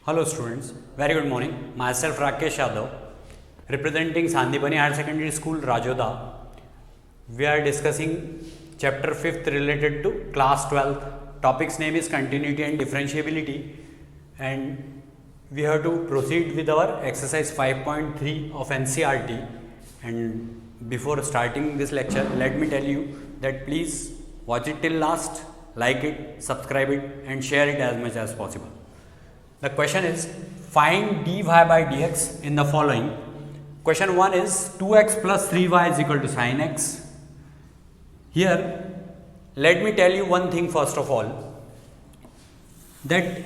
Hello students, very good morning. Myself Rakesh Yadav, representing Sandipani Higher Secondary School, Rajoda. We are discussing chapter 5th related to class 12th. Topic's name is continuity and differentiability, and we have to proceed with our exercise 5.3 of NCERT. And before starting this lecture, let me tell you that please watch it till last, like it, subscribe it and share it as much as possible. The question is, find dy by dx in the following. Question 1 is 2x plus 3y is equal to sin x. Here, let me tell you one thing first of all, that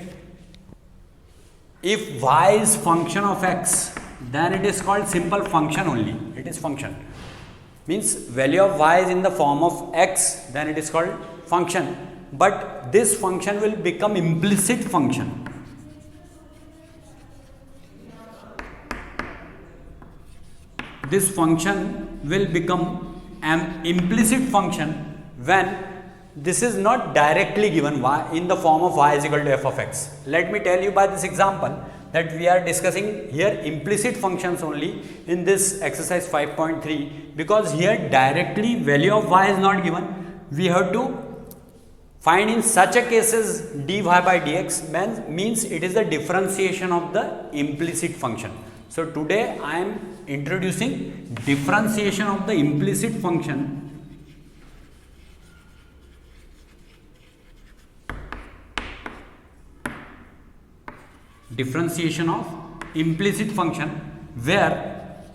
if y is function of x, then it is called simple function only. It is function. Means value of y is in the form of x, then it is called function. But this function will become implicit function. This function will become an implicit function when this is not directly given y in the form of y is equal to f of x. Let me tell you by this example that we are discussing here implicit functions only in this exercise 5.3, because here directly value of y is not given. We have to find in such a cases dy by dx means it is the differentiation of the implicit function. So today I am introducing differentiation of the implicit function. Differentiation of implicit function where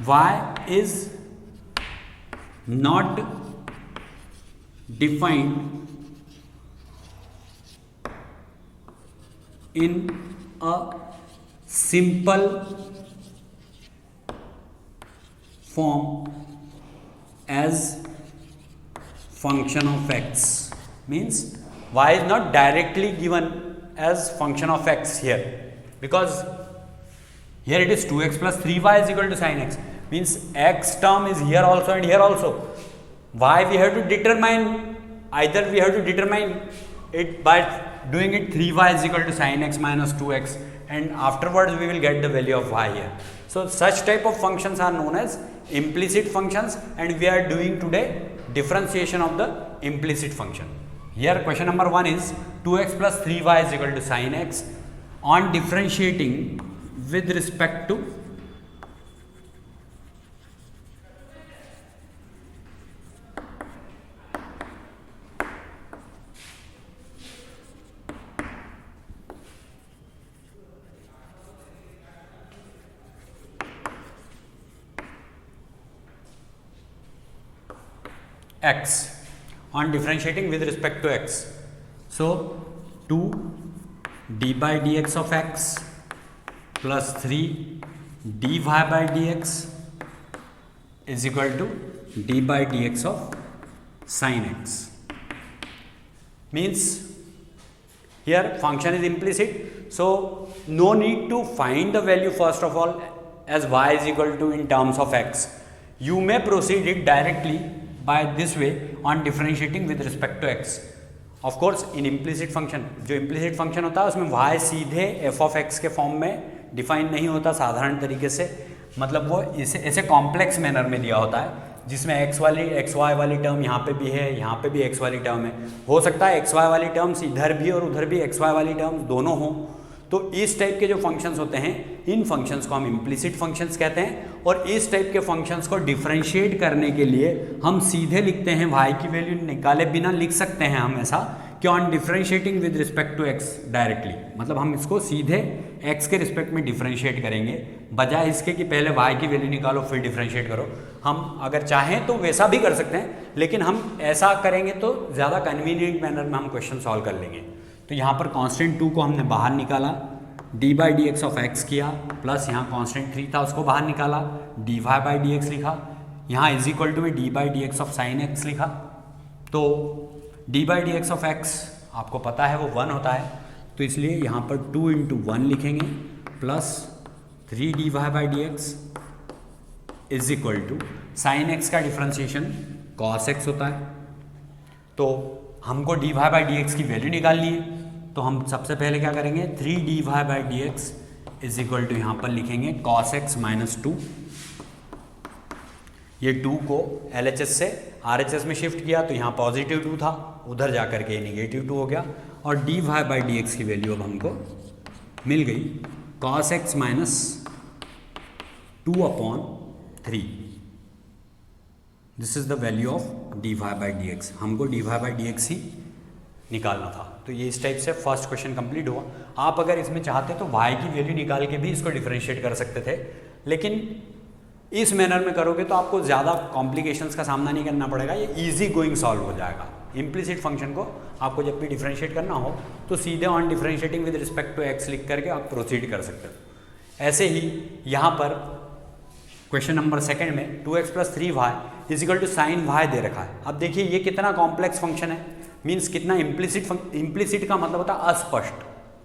y is not defined in a simple form as function of x. Means y is not directly given as function of x here, because here it is 2x plus 3y is equal to sin x. Means x term is here also and here also. Y we have to determine, either we have to determine it by doing it 3y is equal to sin x minus 2x, and afterwards we will get the value of y here. So such type of functions are known as implicit functions, and we are doing today differentiation of the implicit function. Here question number 1 is 2x plus 3y is equal to sin x. On differentiating with respect to x, on differentiating with respect to x. So 2 d by dx of x plus 3 dy by dx is equal to d by dx of sin x. Means here function is implicit, so no need to find the value first of all as y is equal to in terms of x. You may proceed it directly by this way on differentiating with respect to x. Of course in implicit function, जो implicit function होता है उसमें y सीधे f of x के form में define नहीं होता साधारण तरीके से, मतलब वो इसे ऐसे कॉम्प्लेक्स मैनर में दिया होता है जिसमें x y वाली टर्म यहाँ पे भी है, यहाँ पे भी x वाली टर्म है. हो सकता है x y वाली टर्म्स इधर भी और उधर भी x y वाली टर्म्स दोनों हों. तो इस टाइप के जो फंक्शंस होते हैं, इन फंक्शंस को हम इम्प्लिसिट फंक्शंस कहते हैं. और इस टाइप के फंक्शंस को डिफरेंशिएट करने के लिए हम सीधे लिखते हैं, y की वैल्यू निकाले बिना लिख सकते हैं हम ऐसा कि on differentiating with respect to x directly, मतलब हम इसको सीधे x के रिस्पेक्ट में डिफरेंशिएट करेंगे बजाय इसके कि पहले y की वैल्यू निकालो फिर डिफरेंशिएट करो. हम अगर चाहें तो वैसा भी कर सकते हैं, लेकिन हम ऐसा करेंगे तो ज़्यादा कन्वीनियंट मैनर में हम क्वेश्चन सॉल्व कर लेंगे. तो यहाँ पर कांस्टेंट 2 को हमने बाहर निकाला, d by D x of x किया, प्लस यहाँ कांस्टेंट 3 था उसको बाहर निकाला, d Y by D x लिखा, यहाँ इज इक्वल टू में d by D x of sine x लिखा. तो D by D x of x आपको पता है वो 1 होता है, तो इसलिए यहाँ पर 2 इंटू 1 लिखेंगे plus 3 D Y by D x is equal to sine x का डिफ्रेंसिएशन कॉस एक्स होता है. तो हमको D Y by D x की वैल्यू निकालनी है, तो हम सबसे पहले क्या करेंगे, 3 D Y by D x is equal to यहाँ पर लिखेंगे कॉस एक्स माइनस 2। ये 2 को LHS से RHS में शिफ्ट किया तो यहाँ पॉजिटिव 2 था, उधर जा कर के नेगेटिव 2 हो गया, और D Y by D x की वैल्यू अब हमको मिल गई cos X minus 2/3। This is the value of D Y by D X. हमको D Y by D X ही निकालना था। तो ये इस टाइप से फर्स्ट क्वेश्चन कंप्लीट हुआ। आप अगर इसमें चाहते तो y की वैल्यू निकाल के भी इसको डिफरेंशिएट कर सकते थे, लेकिन इस मैनर में करोगे तो आपको ज़्यादा कॉम्प्लिकेशंस का सामना नहीं करना पड़ेगा, ये इजी गोइंग सॉल्व हो जाएगा। इम्प्लिसिट फंक्शन को आपको जब भी डिफरेंशिएट करना हो तो सीधे on differentiating with respect to x लिख करके आप प्रोसीड कर सकते हो। ऐसे ही यहाँ पर क्वेश्चन नंबर सेकंड में 2x + 3y is equal to sine y दे रखा है। अब देखिए ये कितना कॉम्प्लेक्स फंक्शन है, मीन्स कितना इम्प्लिसिट का मतलब होता है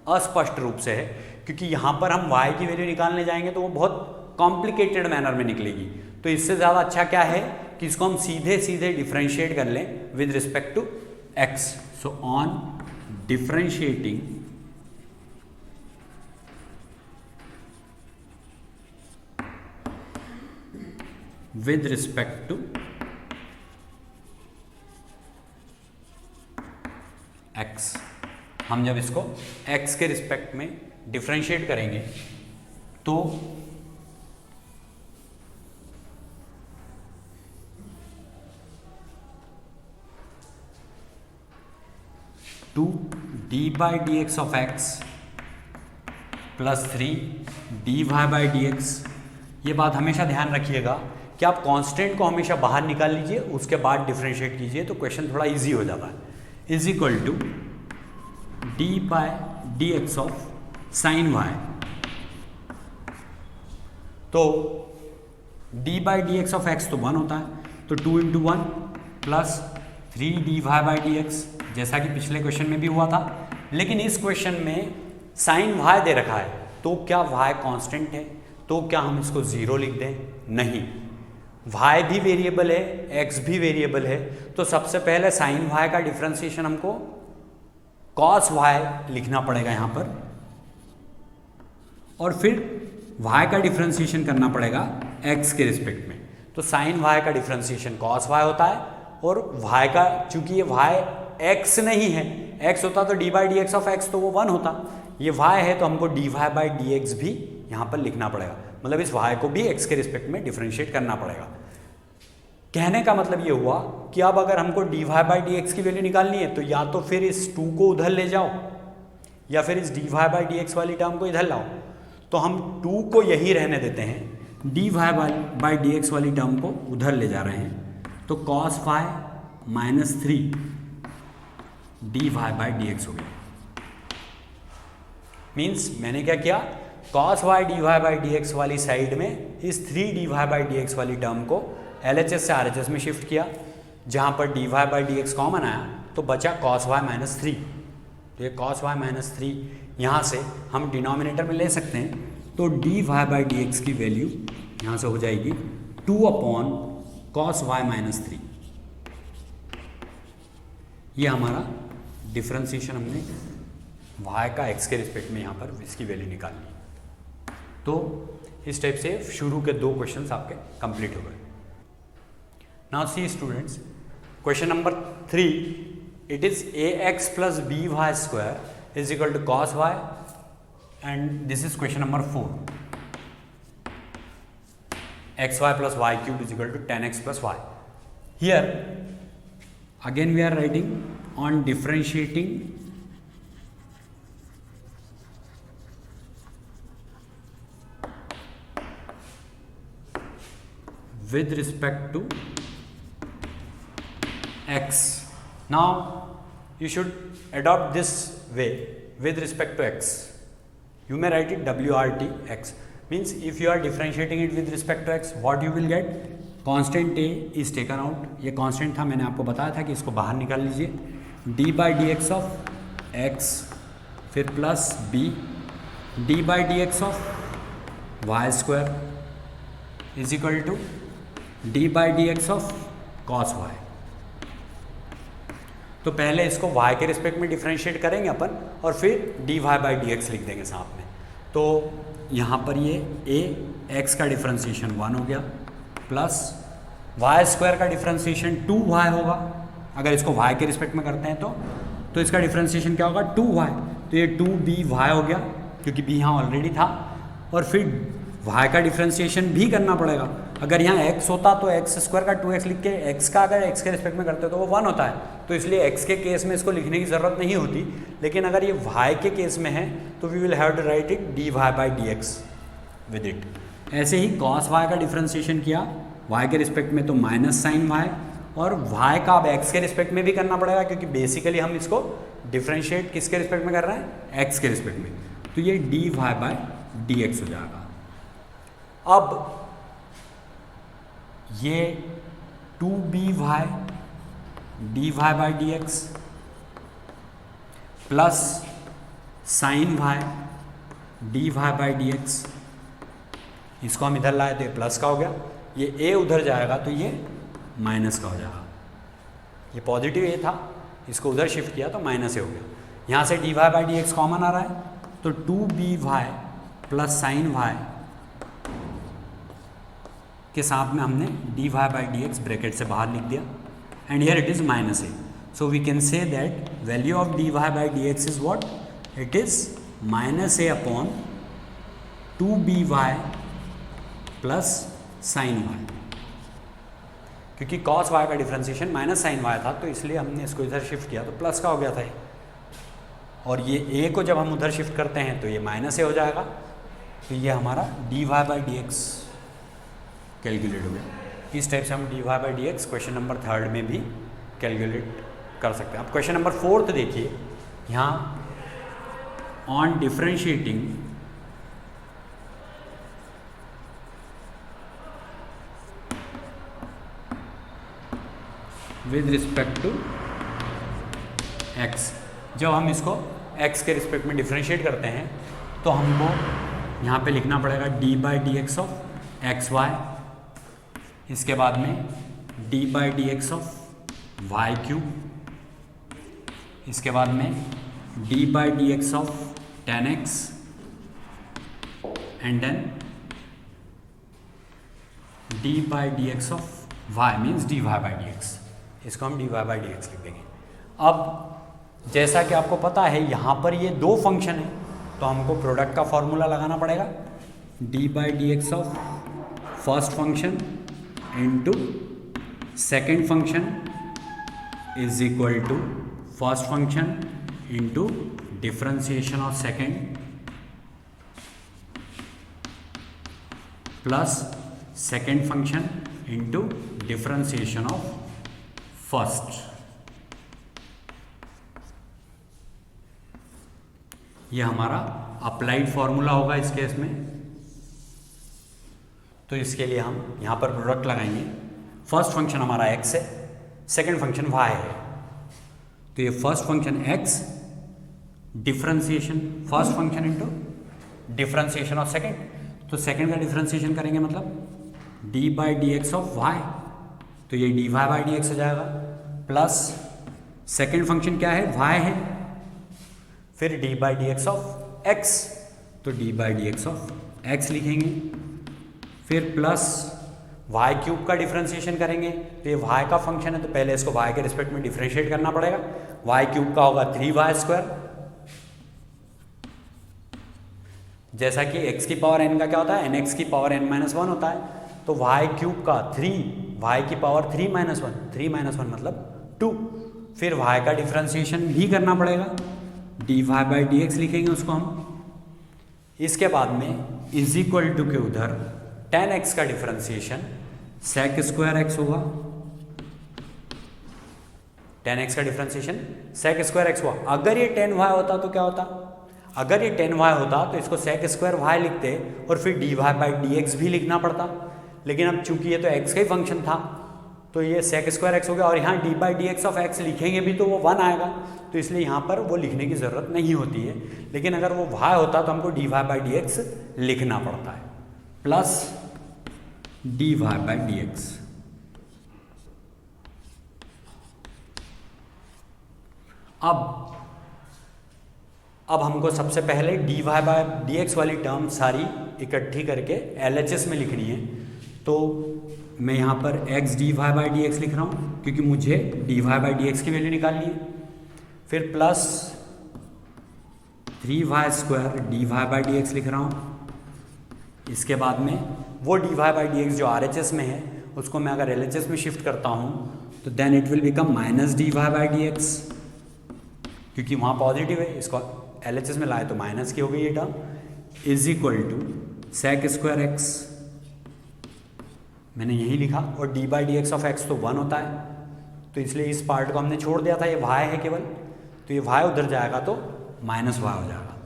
अस्पष्ट रूप से है, क्योंकि यहाँ पर हम y की वैल्यू निकालने जाएंगे तो वो बहुत कॉम्प्लिकेटेड मैनर में निकलेगी। तो इससे ज़्यादा अच्छा क्या है कि इसको हम सीधे सीधे डिफरेंशिएट कर लें with respect to x। So on differentiating with respect to x, हम जब इसको x के रिस्पेक्ट में डिफरेंशिएट करेंगे तो two D by D x of x plus 3 D Y by D x. ये बात हमेशा ध्यान रखिएगा कि आप कांस्टेंट को हमेशा बाहर निकाल लीजिए, उसके बाद डिफरेंशिएट कीजिए तो क्वेश्चन थोड़ा इजी हो जाता है। Is equal to D by D x of sine Y. तो D by D x of x तो 1 होता है, तो 2 × 1 plus 3 D Y by D X, जैसा कि पिछले क्वेश्चन में भी हुआ था। लेकिन इस क्वेश्चन में साइन वाई दे रखा है, तो क्या वाई कांस्टेंट है? तो क्या हम इसको 0 लिख दें? नहीं, y भी वेरिएबल है, x भी वेरिएबल है। तो सबसे पहले साइन y का डिफरेंशिएशन हमको cos y लिखना पड़ेगा यहाँ पर, और फिर y का डिफरेंशिएशन करना पड़ेगा x के रिस्पेक्ट में। तो साइन y का डिफरेंशिएशन cos y होता है, और y का, चूंकि ये y x नहीं है, x होता तो D by D x of x तो वो 1 होता, ये y है तो हमको D Y by D x भी यहाँ पर लिखना पड़ेगा, मतलब इस y को भी x के रिस्पेक्ट में डिफरेंशिएट करना पड़ेगा। कहने का मतलब ये हुआ कि अब अगर हमको D Y by D x की वैल्यू निकालनी है तो या तो फिर इस 2 को उधर ले जाओ या फिर इस d Y by D x वाली टर्म को इधर लाओ। तो हम 2 को यही रहने देते हैं, d Y by D x वाली टर्म को उधर ले जा रहे हैं, तो cos phi minus 3 D Y by D x हो गया। मीन्स मैंने क्या किया, cos y d Y by D x वाली साइड में इस 3 D Y by D x वाली टर्म को LHS से RHS में शिफ्ट किया, जहाँ पर d Y by D x common आया तो बचा cos y माइनस 3। तो ये cos y माइनस 3 यहाँ से हम डिनोमिनेटर में ले सकते हैं, तो d Y by D x की वैल्यू यहाँ से हो जाएगी 2/cos y माइनस 3। ये हमारा डिफरेंशिएशन हमने y का x के रिस्पेक्ट में यहाँ पर इसकी वैल्यू निकालनी। तो इस टाइप से शुरू के 2 क्वेश्चंस आपके कंप्लीट हो गए। Now see students, question number 3, it is ax plus by square is equal to cos y, and this is question number 4, xy plus y cube is equal to 10x plus y। Here again we are writing on differentiating with respect to x. Now you should adopt this way with respect to x. You may write it WRT x. Means if you are differentiating it with respect to x, what you will get? Constant a is taken out. ये constant था, मैंने आपको बताया था कि इसको बाहर निकाल लीजिए। d by dx of x, फिर plus b d by dx of y square is equal to D by D x of cos y. तो पहले इसको y के रिस्पेक्ट में डिफ्रेंशिएट करेंगे अपन और फिर dy/dx लिख देंगे साथ में। तो यहाँ पर ये x का डिफ्रेंशिएशन 1 हो गया प्लस y² का डिफ्रेंशिएशन 2y होगा। अगर इसको y के रिस्पेक्ट में करते हैं तो इसका डिफ्रेंशिएशन क्या होगा 2y, तो ये 2by हो गया क्योंकि b यहाँ ऑलरेडी था। और फिर y का डिफ्रेंशिएशन भी करना पड़ेगा। अगर यहाँ x होता तो x² का 2x लिख के x का अगर x के रिस्पेक्ट में करते तो वो 1 होता है, तो इसलिए x के केस में इसको लिखने की ज़रूरत नहीं होती। लेकिन अगर ये y के केस में है तो we will have to write it dy/dx with it. ऐसे ही cos y का डिफ्रेंशिएशन किया y के रिस्पेक्ट में तो माइनस साइन y, और y का अब x के रिस्पेक्ट में भी करना पड़ेगा क्योंकि बेसिकली हम इसको डिफ्रेंशिएट किसके रिस्पेक्ट में कर रहे हैं, x के रिस्पेक्ट में। तो ये dy/dx हो जाएगा। अब ये 2by dy/dx plus sine y dy/dx, इसको हम इधर लाए तो ये प्लस का हो गया, ये a उधर जाएगा तो ये माइनस का हो जाएगा। ये पॉजिटिव a था, इसको उधर शिफ्ट किया तो माइनस a हो गया। यहाँ से dy/dx कॉमन आ रहा है तो 2by प्लस साइन y के साथ में हमने dy/dx ब्रैकेट से बाहर लिख दिया and here it is minus a। So we can say that value of dy/dx is what, it is minus a upon 2by plus sine y। क्योंकि cos y का डिफ्रेंशिएशन माइनस साइन y था तो इसलिए हमने इसको इधर shift किया तो प्लस का हो गया था ये। और ये a को जब हम उधर शिफ्ट करते हैं तो ये माइनस a हो जाएगा। तो ये हमारा dy/dx कैलकुलेट हो गया। इस टाइप से हम dy/dx क्वेश्चन नंबर 3 में भी कैलकुलेट कर सकते हैं। अब क्वेश्चन नंबर 4 देखिए, यहाँ on differentiating with respect to x, जब हम इसको x के रिस्पेक्ट में डिफ्रेंशिएट करते हैं तो हमको यहाँ पे लिखना पड़ेगा dy/dx ऑफ xy, इसके बाद में dy/dx ऑफ y³, इसके बाद में dy/dx of tan x and then dy/dx of y means dy/dx। इसको हम dy/dx लिख देंगे। अब जैसा कि आपको पता है यहाँ पर ये दो फंक्शन है तो हमको प्रोडक्ट का फॉर्मूला लगाना पड़ेगा, dy/dx of first function into second function is equal to first function into differentiation of second plus second function into differentiation of first. ये हमारा अप्लाइड फॉर्मूला होगा इस केस में। तो इसके लिए हम यहाँ पर प्रोडक्ट लगाएंगे। फर्स्ट फंक्शन हमारा x है, सेकेंड फंक्शन y है। तो ये first function x differentiation first function into differentiation of second, तो सेकेंड का डिफ्रेंशिएशन करेंगे मतलब dy/dx ऑफ y, तो ये dy/dx हो जाएगा प्लस सेकेंड फंक्शन क्या है y है, फिर dy/dx ऑफ x, तो dy/dx ऑफ x लिखेंगे, फिर प्लस y³ का डिफ्रेंशिएशन करेंगे तो ये y का फंक्शन है तो पहले इसको y के रिस्पेक्ट में डिफ्रेंशिएट करना पड़ेगा। y³ का होगा 3y², जैसा कि x की पावर n का क्या होता है nx की पावर n-1 होता है, तो y³ का 3 y की पावर 3-1 मतलब 2, फिर y का डिफ्रेंशिएशन भी करना पड़ेगा, dy/dx लिखेंगे उसको हम। इसके बाद में इज इक्वल टू के उधर tan x का डिफ्रेंशिएशन sec² x होगा, tan x का डिफ्रेंशिएशन sec² x हुआ। अगर ये tan y होता तो क्या होता, अगर ये tan y होता तो इसको sec² y लिखते और फिर dy/dx भी लिखना पड़ता, लेकिन अब चूंकि ये तो x का ही फंक्शन था तो ये sec² x हो गया, और यहाँ dy/dx ऑफ x लिखेंगे भी तो वो 1 आएगा, तो इसलिए यहाँ पर वो लिखने की ज़रूरत नहीं होती है। लेकिन अगर वो y होता तो हमको dy/dx लिखना पड़ता है, प्लस dy/dx। अब हमको सबसे पहले dy बाय dx वाली टर्म सारी इकट्ठी करके LHS में लिखनी है। तो मैं यहाँ पर x dy बाय dx लिख रहा हूँ क्योंकि मुझे dy बाय dx की वैल्यू निकालनी है। फिर plus 3y square dy by dx लिख रहा हूँ। इसके बाद में वो dy बाय dx जो RHS में है उसको मैं अगर LHS में शिफ्ट करता हूँ तो then it will become minus dy by dx, क्योंकि वहाँ पॉजिटिव है, इसको LHS में लाए तो माइनस की हो गई ये term, is equal to sec square x, मैंने यही लिखा। और d by D x of x तो 1 होता है, तो इसलिए इस पार्ट को हमने छोड़ दिया था, ये y है केवल, तो ये y उधर जाएगा तो माइनस y हो जाएगा।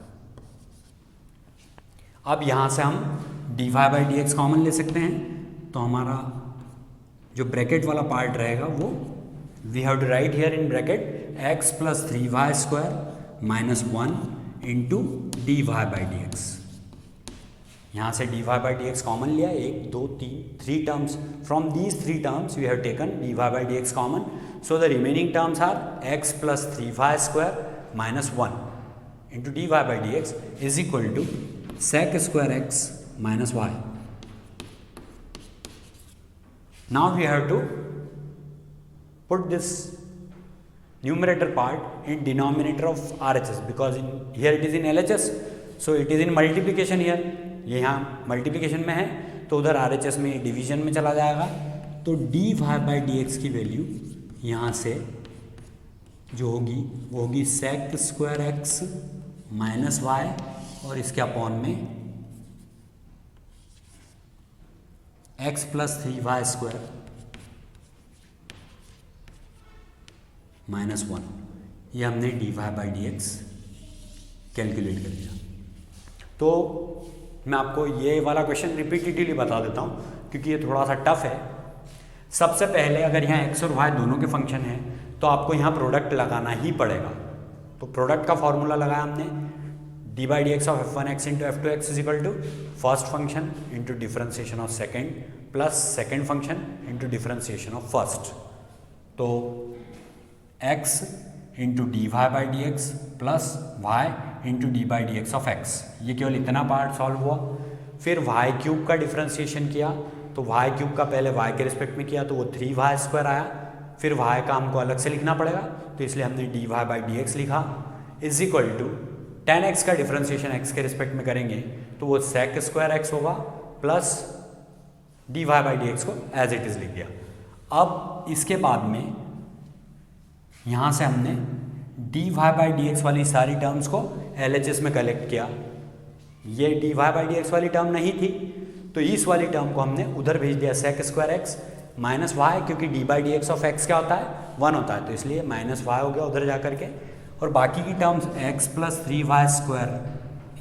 अब यहाँ से हम D Y by D x common ले सकते हैं, तो हमारा जो ब्रैकेट वाला पार्ट रहेगा वो we have to write here in bracket x plus 3y square minus 1 into D Y by D x. यहाँ से D Y by D x common लिया, 1 2 3 3 terms, from these 3 terms we have taken d Y by D x common, so the remaining terms are x plus 3y square minus 1 into D Y by D x is equal to sec square x minus y. Now we have to put this numerator part in denominator of RHS because here it is in LHS, so it is in multiplication here. ये यहाँ multiplication में है तो उधर RHS में division में चला जाएगा, तो dy by dx की वैल्यू यहाँ से जो होगी वो होगी sec square x minus y और इसके अपॉन में x plus 3y square minus 1, ये हमने D Y by D x calculate कर दिया। तो मैं आपको ये वाला क्वेश्चन रिपीटेडली बता देता हूँ क्योंकि ये थोड़ा सा टफ है। सबसे पहले अगर यहाँ x और y दोनों के फंक्शन हैं तो आपको यहाँ प्रोडक्ट लगाना ही पड़ेगा। तो प्रोडक्ट का फॉर्मूला लगाया हमने, d by D x of f1x into f2x is equal to first function into differentiation of second plus second function into differentiation of first. तो x into D Y by D x plus y into D by D x of x, ये केवल इतना part solve हुआ। फिर Y cube का differentiation किया, तो Y cube का पहले y के रिस्पेक्ट में किया तो वो 3y स्क्वायर आया, फिर y का हमको अलग से लिखना पड़ेगा तो इसलिए हमने D Y by D x लिखा is equal to tan x का डिफ्रेंसिएशन x के रिस्पेक्ट में करेंगे तो वो sec स्क्वायर x होगा plus D Y by D X को एज इट इज़ लिख दिया। अब इसके बाद में यहाँ से हमने D Y by D x वाली सारी टर्म्स को LHS में कलेक्ट किया। ये D Y by D x वाली टर्म नहीं थी तो इस वाली टर्म को हमने उधर भेज दिया sec square x minus Y, क्योंकि D by D x of x क्या होता है 1 होता है, तो इसलिए माइनस वाई हो गया उधर जा करके। और बाकी की terms x plus 3y square,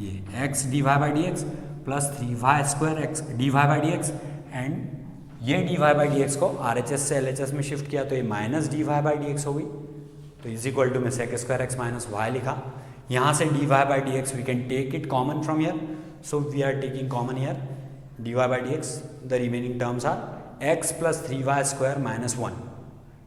ये x D Y by D x plus 3y square x D Y by D X, and ये D Y by D X को RHS से LHS में शिफ्ट किया तो ये minus D Y by D x हो गई, तो इज इक्वल टू में sec square x minus Y लिखा। यहाँ से D Y by D X we can take it common from here, so we are taking common here D Y by D x, the remaining terms are x plus 3y square minus 1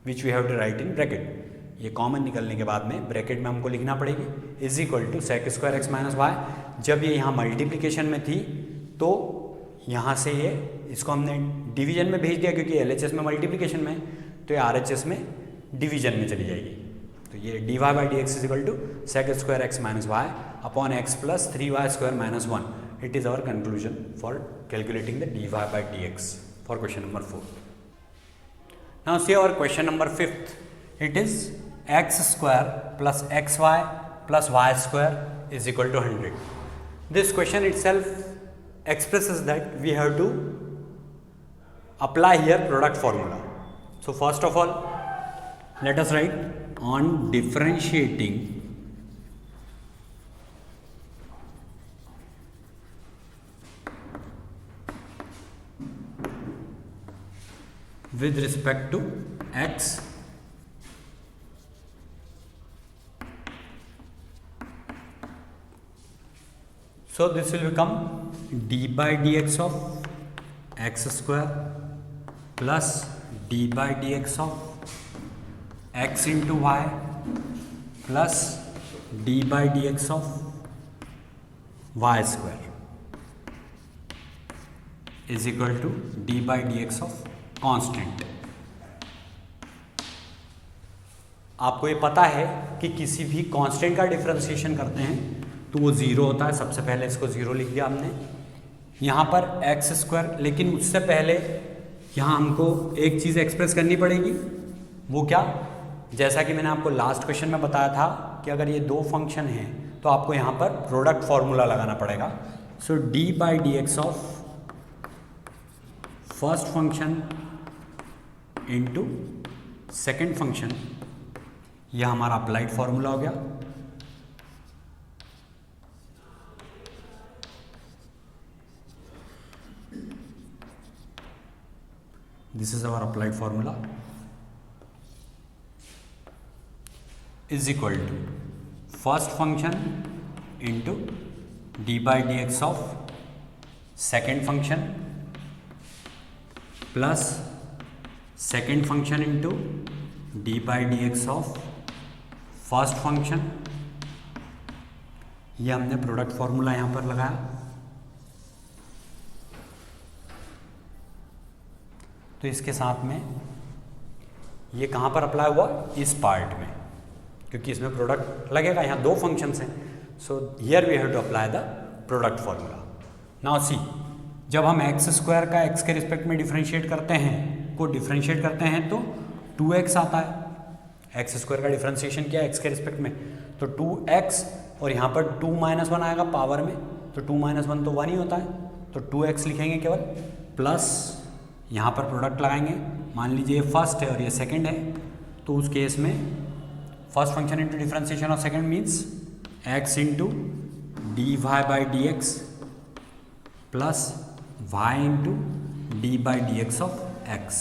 which we have to write in bracket. ये common निकलने के बाद में bracket में हमको लिखना पड़ेगी is equal to sec square x minus y. जब ये यहाँ मल्टीप्लिकेशन में थी तो यहाँ से ये इसको हमने डिवीजन में भेज दिया क्योंकि LHS में मल्टीप्लिकेशन में, तो ये RHS में डिवीजन में चली जाएगी। तो ये D Y by D x is equal to sec square x minus y upon x plus 3y square minus 1। It is our conclusion for calculating the d Y by D x for question number 4। Now see our question number 5th, it is x square plus xy plus y square is equal to 100. This question itself expresses that we have to apply here product formula. So first of all, let us write on differentiating with respect to x so this will become d by dx of x square plus d by dx of x into y plus d by D x of y square is equal to D by D x of constant. आपको ये पता है कि किसी भी constant का differentiation करते हैं तो वो ज़ीरो होता है। सबसे पहले इसको ज़ीरो लिख दिया हमने, यहाँ पर एक्स स्क्वायर। लेकिन उससे पहले यहाँ हमको एक चीज़ एक्सप्रेस करनी पड़ेगी, वो क्या? जैसा कि मैंने आपको लास्ट क्वेश्चन में बताया था कि अगर ये दो फंक्शन हैं तो आपको यहाँ पर प्रोडक्ट फॉर्मूला लगाना पड़ेगा। So D by D x of first function into second function, यह हमारा अप्लाइड फॉर्मूला हो गया। This is our applied formula is equal to first function into D by D x of second function plus second function into D by D x of first function. ये हमने product formula यहां पर लगाया। तो इसके साथ में ये कहां पर अप्लाई हुआ? इस पार्ट में, क्योंकि इसमें प्रोडक्ट लगेगा, यहाँ दो फंक्शंस हैं। So here we have to apply the product formula. Now see, जब हम एक्स स्क्वायर का एक्स के रिस्पेक्ट में डिफरेंशिएट करते हैं तो 2x आता है। एक्स स्क्वायर का डिफरेंशिएशन किया एक्स के रिस्पेक्ट में, तो 2x और यहाँ पर 2 - 1 आएगा पावर में, तो 2 - 1 तो 1 ही होता है, तो 2x लिखेंगे केवल, प्लस यहाँ पर प्रोडक्ट लगाएंगे। मान लीजिए ये फर्स्ट है और ये सेकंड है, तो उस केस में first function into differentiation of second means x into D Y by D x plus y into D by D x of x.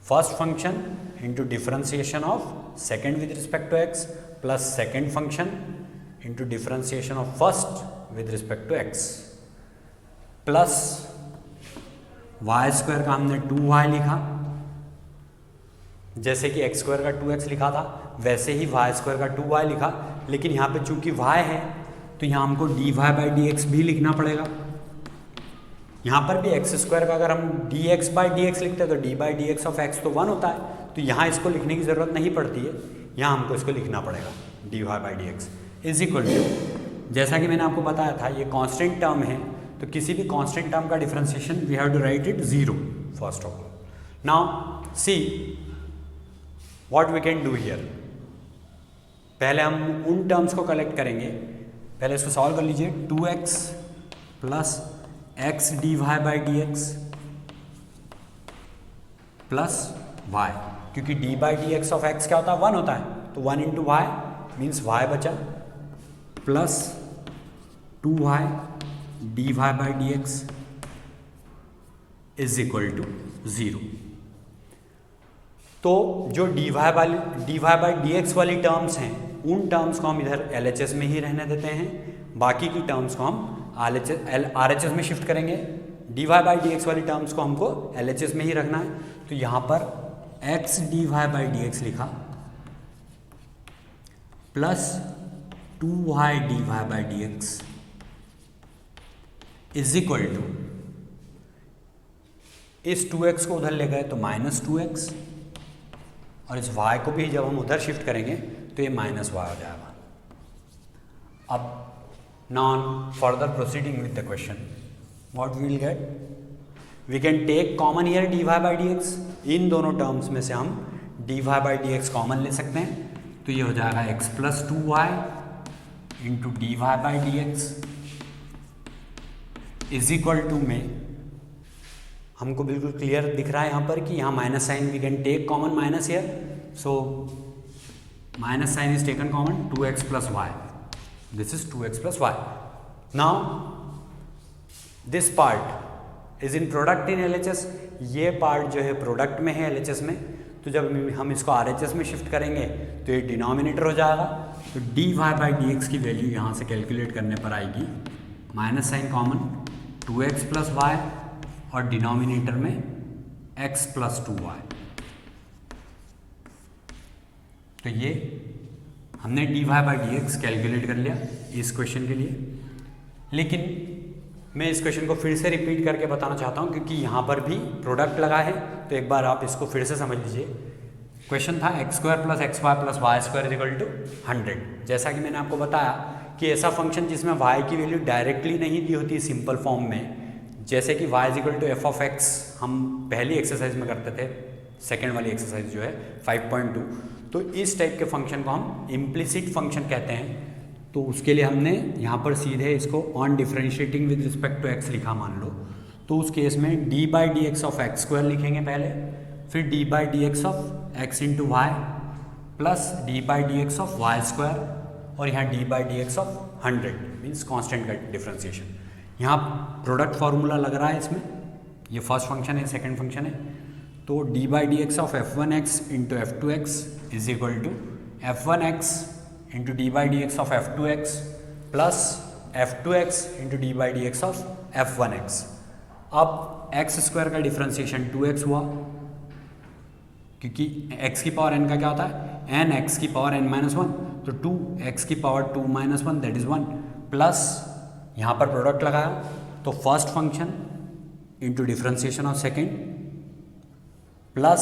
First function into differentiation of second with respect to x plus second function into differentiation of first with respect to x plus y square का हमने 2y लिखा, जैसे कि x square का 2x लिखा था वैसे ही Y square का 2y लिखा। लेकिन यहाँ पे चूंकि y है तो यहाँ हमको D Y by D x भी लिखना पड़ेगा। यहाँ पर भी एक्स स्क्वायर का अगर हम D x by D x लिखते हैं तो D by D x of x तो 1 होता है, तो यहाँ इसको लिखने की ज़रूरत नहीं पड़ती है, यहाँ हमको इसको लिखना पड़ेगा d Y by D x is equal to, जैसा कि मैंने आपको बताया था ये कांस्टेंट टर्म है, तो किसी भी कांस्टेंट टर्म का differentiation we have to write it 0 first of all. Now see what we can do here. पहले हम उन टर्म्स को कलेक्ट करेंगे, पहले इसको सॉल्व कर लीजिए। 2x plus x D Y by D x plus Y, क्योंकि D by D x of X क्या होता है? 1 होता है, तो 1 इंटू वाई मीन्स वाई बचा, plus 2y D Y by D x is equal to 0। तो जो D Y by D x वाली टर्म्स हैं उन टर्म्स को हम इधर LHS में ही रहने देते हैं, बाकी की टर्म्स को हम RHS में शिफ्ट करेंगे। D Y by D x वाली टर्म्स को हमको LHS में ही रखना है, तो यहाँ पर x D Y by D x लिखा plus 2y D Y by D x is equal to, इस 2x को उधर ले गए तो -2x, और इस y को भी जब हम उधर शिफ्ट करेंगे तो ये -y हो जाएगा। अब now further proceeding with the question, what we will get? We can take common here D Y by D X. इन दोनों टर्म्स में से हम D Y by D x common ले सकते हैं, तो ये हो जाएगा x plus 2y into D Y by D x is equal to में हमको बिल्कुल क्लियर दिख रहा है यहाँ पर कि यहाँ minus sign we can take common minus here, so minus sign is taken common 2x plus y, this is 2x plus y. Now this part is in product in LHS, ये part जो है product में है LHS में, तो जब हम इसको RHS में शिफ्ट करेंगे तो ये डिनोमिनेटर हो जाएगा, तो d Y by D x की वैल्यू यहाँ से कैलकुलेट करने पर आएगी minus sign common 2x plus y और डिनोमिनेटर में x प्लस 2y, तो ये हमने dy by D x calculate कर लिया इस क्वेश्चन के लिए, लेकिन मैं इस क्वेश्चन को फिर से रिपीट करके बताना चाहता हूँ क्योंकि यहाँ पर भी प्रोडक्ट लगा है, तो एक बार आप इसको फिर से समझ लीजिए। क्वेश्चन था x square plus x y plus y square is equal to 100। जैसा कि मैंने आपको बताया कि ऐसा फंक्शन जिसमें y की वैल्यू डायरेक्टली नहीं दी होती सिंपल फॉर्म में, जैसे कि y is equal to f of x हम पहली एक्सरसाइज में करते थे, सेकेंड वाली एक्सरसाइज जो है 5.2, तो इस टाइप के फंक्शन को हम इम्प्लिसिट फंक्शन कहते हैं। तो उसके लिए हमने यहाँ पर सीधे इसको on differentiating with respect to x लिखा मान लो, तो उस केस में d by D x of x square लिखेंगे पहले, फिर d by D x of x into y plus d by D x of y square, और यहाँ d by D x of 100 means constant का differentiation. यहाँ product formula लग रहा है इसमें, ये फर्स्ट फंक्शन है, सेकेंड फंक्शन है, तो D by D x of f one x into f two x is equal to f one x into D by D x of f two x plus f two x into D by D x of f one x. अब x square का differentiation 2x हुआ, क्योंकि x की power n का क्या होता है, n x की पावर n माइनस वन, तो 2x की power 2 minus one that is 1, plus यहाँ पर प्रोडक्ट लगाया तो first function into differentiation of second plus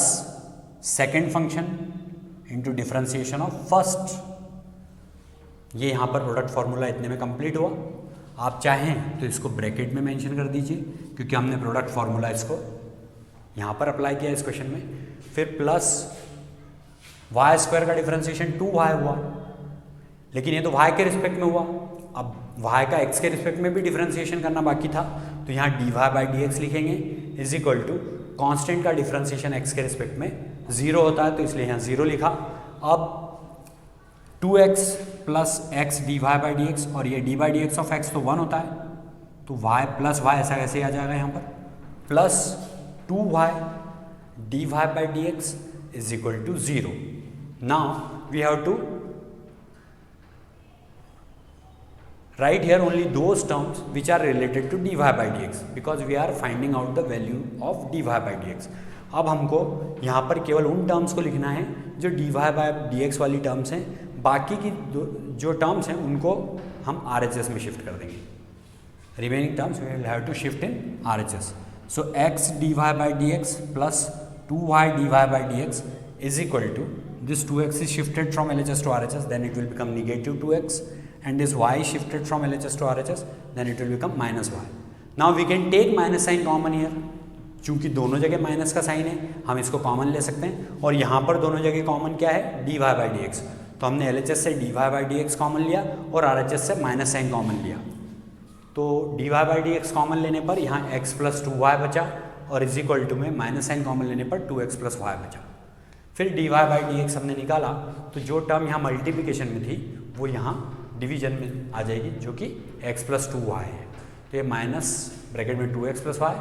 second function into differentiation of first. ये यहाँ पर प्रोडक्ट फार्मूला इतने में कंप्लीट हुआ। आप चाहें तो इसको ब्रैकेट में मेंशन कर दीजिए क्योंकि हमने प्रोडक्ट फार्मूला इसको यहाँ पर अप्लाई किया इस क्वेश्चन में। फिर प्लस वाई स्क्वायर का डिफरेंशिएशन 2y हुआ, लेकिन ये तो y के रिस्पेक्ट में हुआ, अब y का x के रिस्पेक्ट में भी डिफरेंशिएशन करना बाकी था, तो यहाँ dy बाई डी एक्स लिखेंगे इज इक्वल टू कॉन्स्टेंट का डिफरेंशिएशन x के रिस्पेक्ट में 0 होता है, तो इसलिए यहाँ 0 लिखा। अब 2x plus x D Y by D x, और ये d by D x of x तो 1 होता है, तो y प्लस वाई ऐसा कैसे आ जाएगा यहाँ पर, plus 2y D Y by D x is equal to 0। Now we have to write here only those terms which are related to dy by dx because we are finding out the value of dy by dx। अब हमको यहाँ पर केवल उन terms को लिखना है जो dy by dx वाली टर्म्स हैं, बाकी की जो टर्म्स हैं उनको हम RHS में शिफ्ट कर देंगे। Remaining terms we will have to shift in RHS। So x dy by dx plus 2y dy by dx is equal to this 2x is shifted from LHS to RHS, then it will become negative 2x, and this y is shifted from LHS to RHS, then it will become minus y। Now we can take minus sign common here, चूंकि दोनों जगह minus का sign है हम इसको common ले सकते हैं, और यहाँ पर दोनों जगह कॉमन क्या है, dy बाई डी एक्स, तो हमने LHS से dy by D x common लिया और RHS से माइनस साइन कॉमन लिया, तो dy by D x common लेने पर यहाँ x प्लस 2y बचा, और इज इक्वल टू में माइनस साइन कॉमन लेने पर 2x प्लस y बचा। फिर dy बाई डी एक्स हमने निकाला, तो जो टर्म यहाँ मल्टीप्लिकेशन में थी वो यहाँ डिवीजन में आ जाएगी, जो कि x प्लस 2y है, तो ये माइनस ब्रैकेट में 2x प्लस y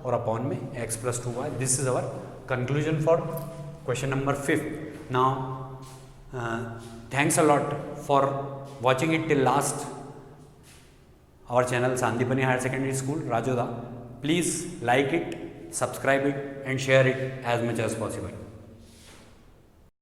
और अपॉन में x plus 2y। This is our conclusion for question number 5। Now thanks a lot for watching it till last. Our channel Sandipani higher secondary school Rajoda, please like it, subscribe it and share it as much as possible.